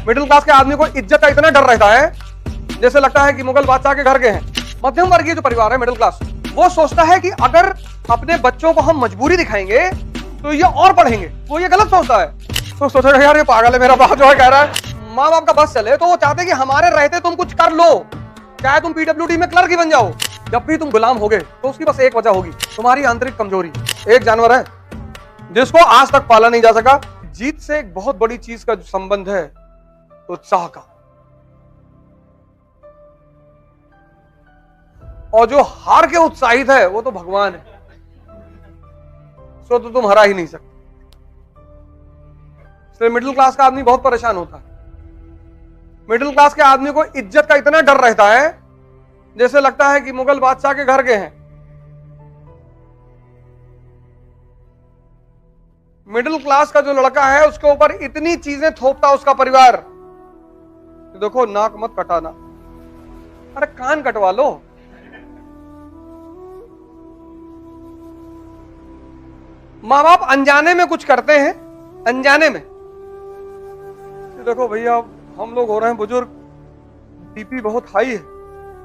Middle class के आदमी को इज्जत का इतना डर रहता है जैसे लगता है कि मुगल बादशाह के घर के हैं। मध्यम वर्गीय जो परिवार है, मिडिल क्लास, वो सोचता है कि अगर अपने बच्चों को हम मजबूरी दिखाएंगे तो ये और पढ़ेंगे। वो ये गलत सोचता है। तो सोचेगा यार ये पागल है, मेरा बाप जो है कह रहा है माँ बाप का बस चले, तो वो चाहते कि हमारे रहते तुम कुछ कर लो, चाहे तुम पीडब्ल्यूडी में क्लर्क ही बन जाओ। जब भी तुम गुलाम होगे तो उसकी बस एक वजह होगी, तुम्हारी आंतरिक कमजोरी। एक जानवर है जिसको आज तक पाला नहीं जा सका। जीत से एक बहुत बड़ी चीज का जो संबंध है, उत्साह का। और जो हार के उत्साहित है वो तो भगवान है, सो तो तुम हरा ही नहीं सकते। इसलिए मिडिल क्लास का आदमी बहुत परेशान होता है। मिडिल क्लास के आदमी को इज्जत का इतना डर रहता है जैसे लगता है कि मुगल बादशाह के घर के हैं। मिडिल क्लास का जो लड़का है उसके ऊपर इतनी चीजें थोपता उसका परिवार। देखो नाक मत कटाना, अरे कान कटवा लो। माँ बाप अनजाने में कुछ करते हैं, अनजाने में। देखो भैया हम लोग हो रहे हैं बुजुर्ग, बीपी बहुत हाई है।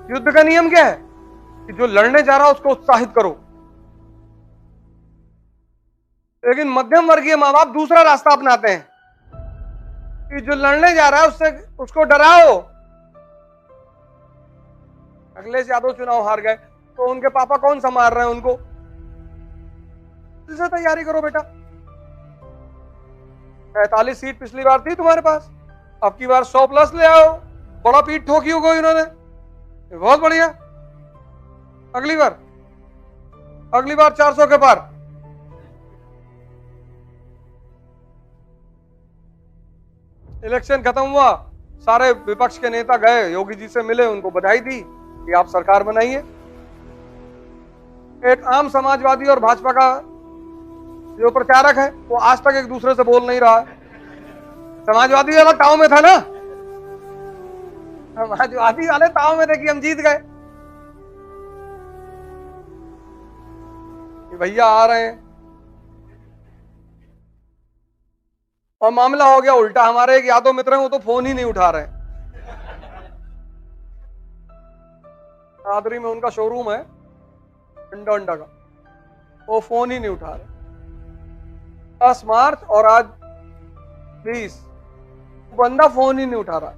युद्ध का नियम क्या है कि जो लड़ने जा रहा है उसको उत्साहित करो। लेकिन मध्यम वर्गीय माँ बाप दूसरा रास्ता अपनाते हैं कि जो लड़ने जा रहा है उससे उसको डराओ। अखिलेश यादव चुनाव हार गए तो उनके पापा कौन संभाल रहे हैं उनको? इससे तैयारी करो बेटा। 45 सीट पिछली बार थी तुम्हारे पास, अब की बार 100 प्लस ले आओ। बड़ा पीठ ठोकी होगा इन्होंने, बहुत बढ़िया। अगली बार 400 के पार। इलेक्शन खत्म हुआ, सारे विपक्ष के नेता गए योगी जी से मिले, उनको बधाई दी कि आप सरकार बनाइए। एक आम समाजवादी और भाजपा का जो प्रचारक है वो आज तक एक दूसरे से बोल नहीं रहा है। समाजवादी वाला ताव में था ना, समाजवादी वाले ताव में थे कि हम जीत गए, भैया आ रहे हैं। और मामला हो गया उल्टा। हमारे एक यादव मित्र हैं, वो तो फोन ही नहीं उठा रहे। आदरी में उनका शोरूम है अंडा का, वो फोन ही नहीं उठा रहे। 10 मार्च और आज 20, बंदा फोन ही नहीं उठा रहा।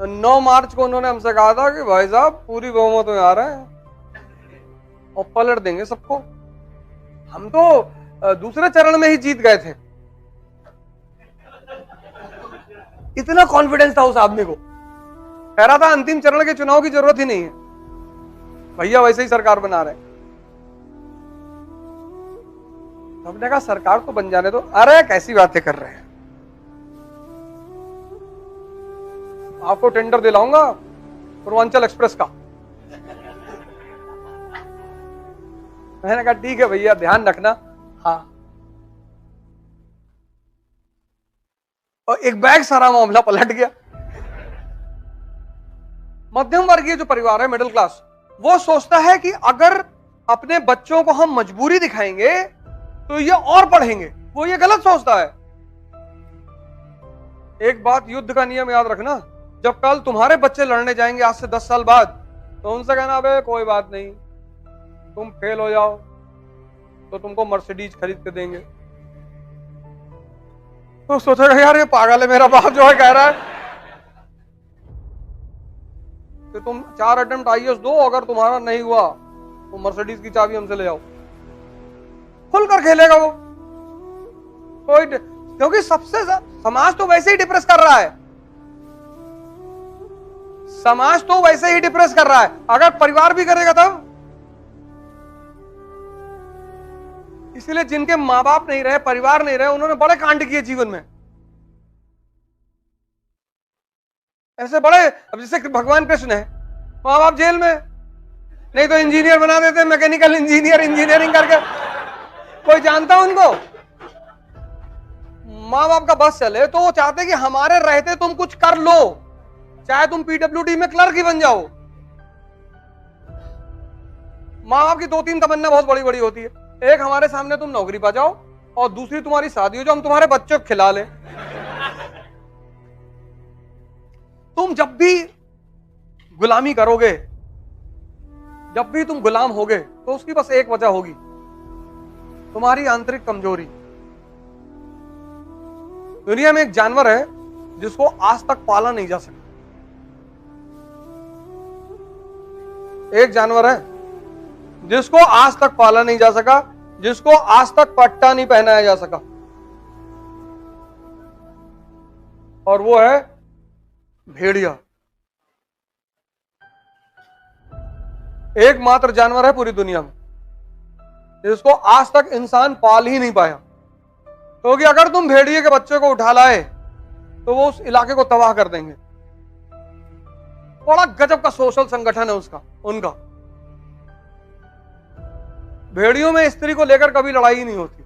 9 मार्च को उन्होंने हमसे कहा था कि भाई साहब पूरी बहुमत में आ रहे हैं और पलट देंगे सबको। हम तो दूसरे चरण में ही जीत गए थे। इतना कॉन्फिडेंस था उस आदमी को, कह रहा था अंतिम चरण के चुनाव की जरूरत ही नहीं है, भैया वैसे ही सरकार बना रहे हैं। हमने कहा सरकार तो बन जाने दो। अरे कैसी बातें कर रहे हैं, आपको टेंडर दिलाऊंगा पूर्वांचल एक्सप्रेस का। मैंने कहा ठीक है भैया ध्यान रखना। हाँ, और एक बैग सारा मामला पलट गया। मध्यम वर्गीय जो परिवार है, मिडिल क्लास, वो सोचता है कि अगर अपने बच्चों को हम मजबूरी दिखाएंगे तो ये और पढ़ेंगे। वो ये गलत सोचता है। एक बात युद्ध का नियम याद रखना, जब कल तुम्हारे बच्चे लड़ने जाएंगे आज से 10 साल बाद, तो उनसे कहना अबे कोई बात नहीं, तुम फेल हो जाओ तो तुमको मर्सिडीज खरीद के देंगे। तो सोचेगा यार ये पागल है, मेरा बाप जो है कह रहा है कि तुम 4 अटेम्प्ट आईएएस दो, अगर तुम्हारा नहीं हुआ तो मर्सिडीज की चाबी हमसे ले आओ। खुलकर खेलेगा वो कोई, क्योंकि सबसे समाज तो वैसे ही डिप्रेस कर रहा है। समाज तो वैसे ही डिप्रेस कर रहा है, अगर परिवार भी करेगा तब। इसलिए जिनके मां बाप नहीं रहे, परिवार नहीं रहे, उन्होंने बड़े कांड किए जीवन में। ऐसे बड़े, अब जैसे भगवान कृष्ण है, मां बाप जेल में, नहीं तो इंजीनियर बना देते, मैकेनिकल इंजीनियर, इंजीनियरिंग करके। कोई जानता उनको? मां बाप का बस चले तो वो चाहते कि हमारे रहते तुम कुछ कर लो, चाहे तुम पीडब्ल्यूडी में क्लर्क ही बन जाओ। मां बाप की 2-3 तमन्ना बहुत बड़ी बड़ी होती है। एक, हमारे सामने तुम नौकरी पा जाओ, और दूसरी तुम्हारी शादी हो जाओ, हम तुम्हारे बच्चों को खिला ले। तुम जब भी गुलामी करोगे, जब भी तुम गुलाम होगे, तो उसकी बस एक वजह होगी, तुम्हारी आंतरिक कमजोरी। दुनिया में एक जानवर है जिसको आज तक पाला नहीं जा सका। एक जानवर है जिसको आज तक पाला नहीं जा सका, जिसको आज तक पट्टा नहीं पहनाया जा सका, और वो है भेड़िया। एकमात्र जानवर है पूरी दुनिया में जिसको आज तक इंसान पाल ही नहीं पाया, क्योंकि अगर तुम भेड़िए के बच्चे को उठा लाए तो वो उस इलाके को तबाह कर देंगे। बड़ा गजब का सोशल संगठन है उनका। भेड़ियों में स्त्री को लेकर कभी लड़ाई ही नहीं होती।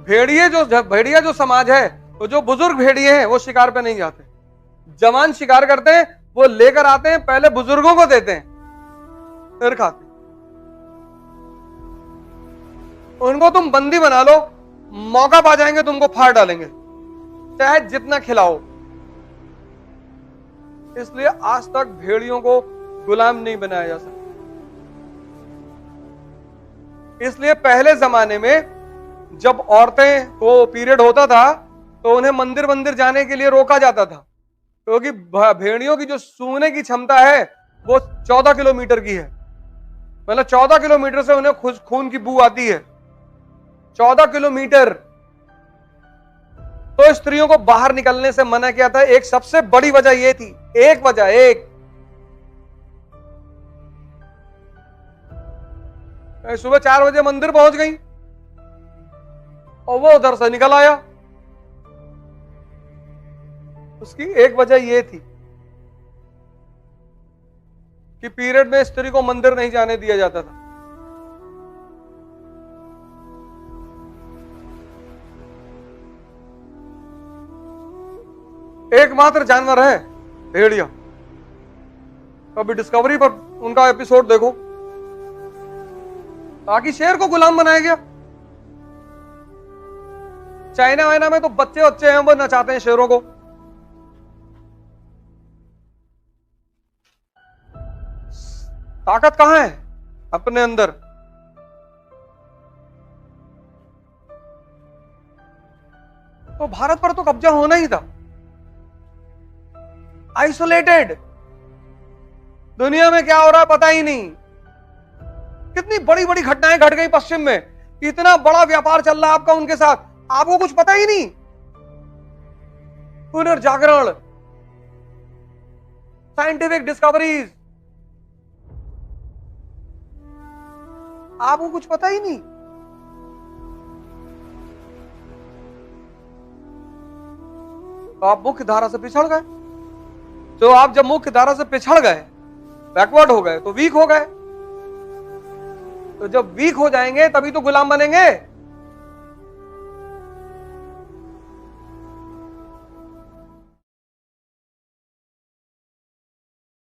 भेड़िया जो समाज है, तो जो बुजुर्ग भेड़िए हैं वो शिकार पे नहीं जाते। जवान शिकार करते हैं, वो लेकर आते हैं, पहले बुजुर्गों को देते हैं, फिर खाते हैं। उनको तुम बंदी बना लो, मौका पा जाएंगे तुमको फाड़ डालेंगे, चाहे जितना खिलाओ। इसलिए आज तक भेड़ियों को गुलाम नहीं बनाया जा सकता। इसलिए पहले जमाने में जब औरतें को पीरियड होता था तो उन्हें मंदिर जाने के लिए रोका जाता था, क्योंकि भेड़ियों की जो सूंघने की क्षमता है वो 14 किलोमीटर की है। मतलब 14 किलोमीटर से उन्हें खून की बू आती है, 14 किलोमीटर। तो स्त्रियों को बाहर निकलने से मना किया था। एक सबसे बड़ी वजह यह थी, एक सुबह 4 बजे मंदिर पहुंच गई और वो उधर से निकल आया। उसकी एक वजह यह थी कि पीरियड में स्त्री को मंदिर नहीं जाने दिया जाता था। एकमात्र जानवर है भेड़िया। कभी डिस्कवरी पर उनका एपिसोड देखो, ताकि शेर को गुलाम बनाया गया। चाइना वाइना में तो बच्चे हैं, वो नचाते हैं शेरों को। ताकत कहां है अपने अंदर? तो भारत पर तो कब्जा होना ही था। आइसोलेटेड, दुनिया में क्या हो रहा है पता ही नहीं। कितनी बड़ी बड़ी घटनाएं घट गई पश्चिम में, इतना बड़ा व्यापार चल रहा है आपका उनके साथ, आपको कुछ पता ही नहीं। पुनर्जागरण, साइंटिफिक डिस्कवरीज, आपको कुछ पता ही नहीं। तो आप मुख्य धारा से पिछड़ गए। तो आप जब मुख्य धारा से पिछड़ गए, बैकवर्ड हो गए, तो वीक हो गए। तो जब वीक हो जाएंगे तभी तो गुलाम बनेंगे।